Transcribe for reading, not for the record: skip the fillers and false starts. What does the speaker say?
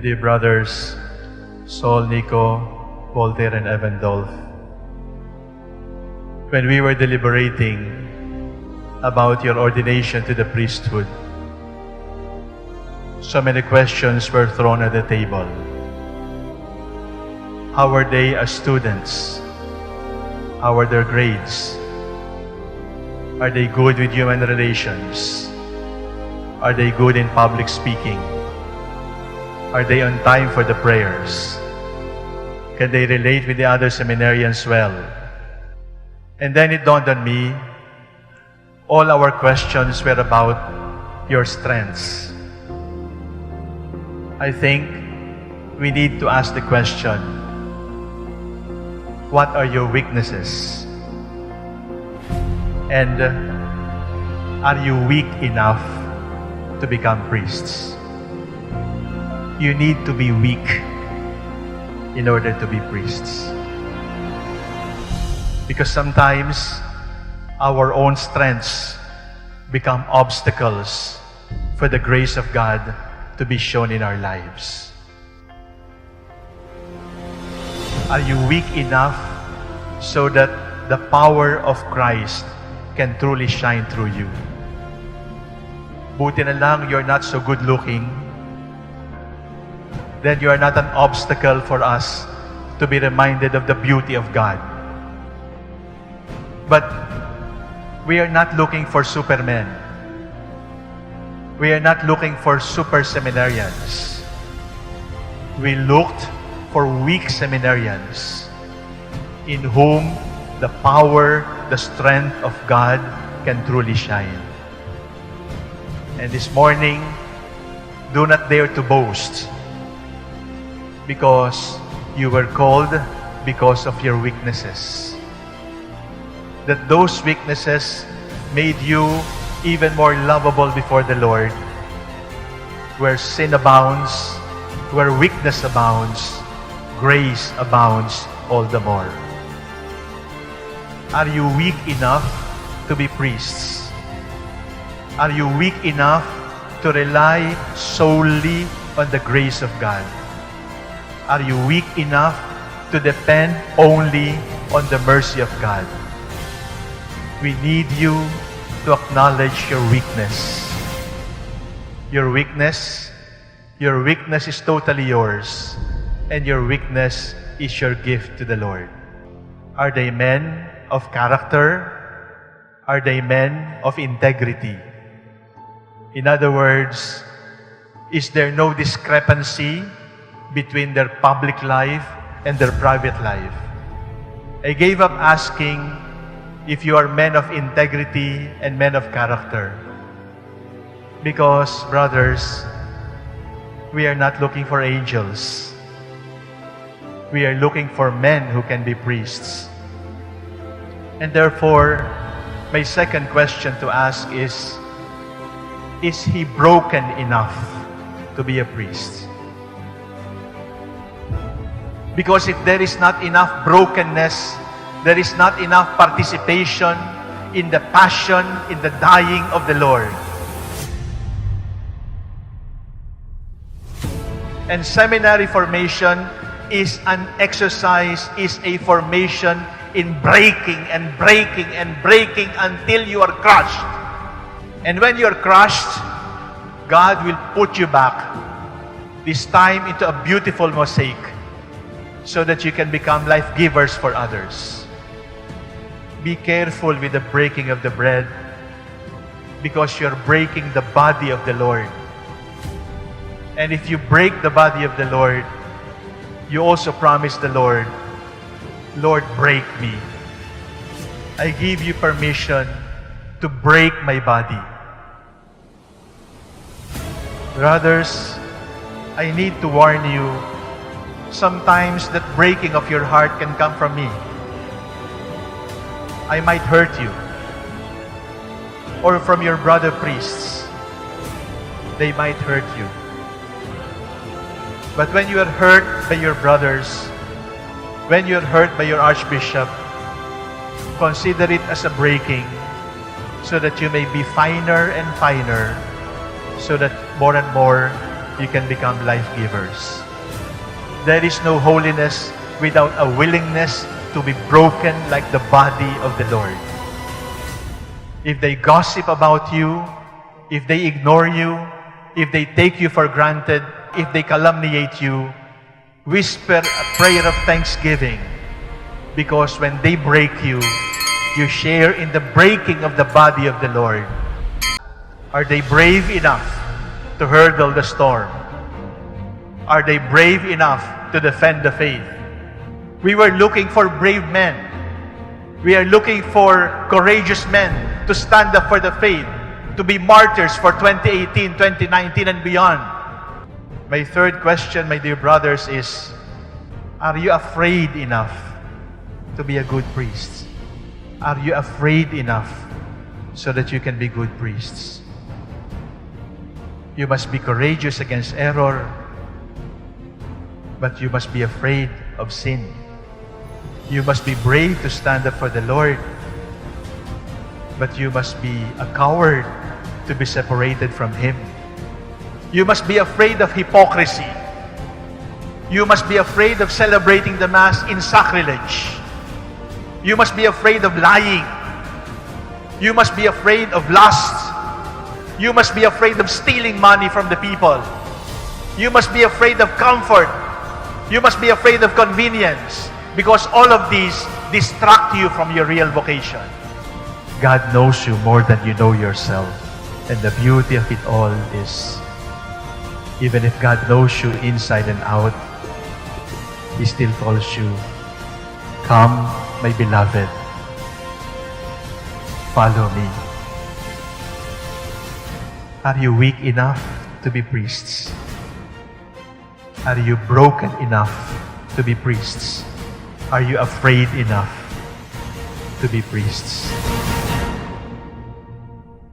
to the brothers Saul, Nico, Voltaire, and Evandolph. When we were deliberating about your ordination to the priesthood, so many questions were thrown at the table. How were they as students? How are their grades? Are they good with human relations? Are they good in public speaking? Are they on time for the prayers? Can they relate with the other seminarians well? And then it dawned on me, all our questions were about your strengths. I think we need to ask the question, what are your weaknesses? And are you weak enough to become priests? You need to be weak in order to be priests. Because sometimes our own strengths become obstacles for the grace of God to be shown in our lives. Are you weak enough so that the power of Christ can truly shine through you? Buti na lang you're not so good looking, then you are not an obstacle for us to be reminded of the beauty of God. But we are not looking for supermen. We are not looking for super seminarians. We looked for weak seminarians in whom the power, the strength of God can truly shine. And this morning, do not dare to boast, because you were called because of your weaknesses. That those weaknesses made you even more lovable before the Lord. Where sin abounds, where weakness abounds, grace abounds all the more. Are you weak enough to be priests? Are you weak enough to rely solely on the grace of God? Are you weak enough to depend only on the mercy of God? We need you to acknowledge your weakness. Your weakness is totally yours, and your weakness is your gift to the Lord. Are they men of character? Are they men of integrity? In other words, is there no discrepancy between their public life and their private life? I gave up asking if you are men of integrity and men of character. Because, brothers, we are not looking for angels. We are looking for men who can be priests. And therefore, my second question to ask is he broken enough to be a priest? Because if there is not enough brokenness, there is not enough participation in the passion, in the dying of the Lord. And seminary formation is an exercise, is a formation in breaking and breaking and breaking until you are crushed. And when you are crushed, God will put you back, this time into a beautiful mosaic, so that you can become life givers for others. Be careful with the breaking of the bread, because you're breaking the body of the Lord. And if you break the body of the Lord, you also promise the Lord, Lord, break me. I give you permission to break my body. Brothers, I need to warn you, sometimes that breaking of your heart can come from me. I might hurt you. Or from your brother priests. They might hurt you. But when you are hurt by your brothers, when you are hurt by your archbishop, consider it as a breaking, so that you may be finer and finer, so that more and more you can become life givers. There is no holiness without a willingness to be broken like the body of the Lord. If they gossip about you, if they ignore you, if they take you for granted, if they calumniate you, whisper a prayer of thanksgiving, because when they break you, you share in the breaking of the body of the Lord. Are they brave enough to hurdle the storm? Are they brave enough to defend the faith? We were looking for brave men. We are looking for courageous men to stand up for the faith, to be martyrs for 2018, 2019, and beyond. My third question, my dear brothers, is, are you afraid enough to be a good priest? Are you afraid enough so that you can be good priests? You must be courageous against error, but you must be afraid of sin. You must be brave to stand up for the Lord, but you must be a coward to be separated from Him. You must be afraid of hypocrisy. You must be afraid of celebrating the Mass in sacrilege. You must be afraid of lying. You must be afraid of lust. You must be afraid of stealing money from the people. You must be afraid of comfort. You must be afraid of convenience, because all of these distract you from your real vocation. God knows you more than you know yourself. And the beauty of it all is, even if God knows you inside and out, He still calls you, "Come, my beloved, follow me." Are you weak enough to be priests? Are you broken enough to be priests? Are you afraid enough to be priests?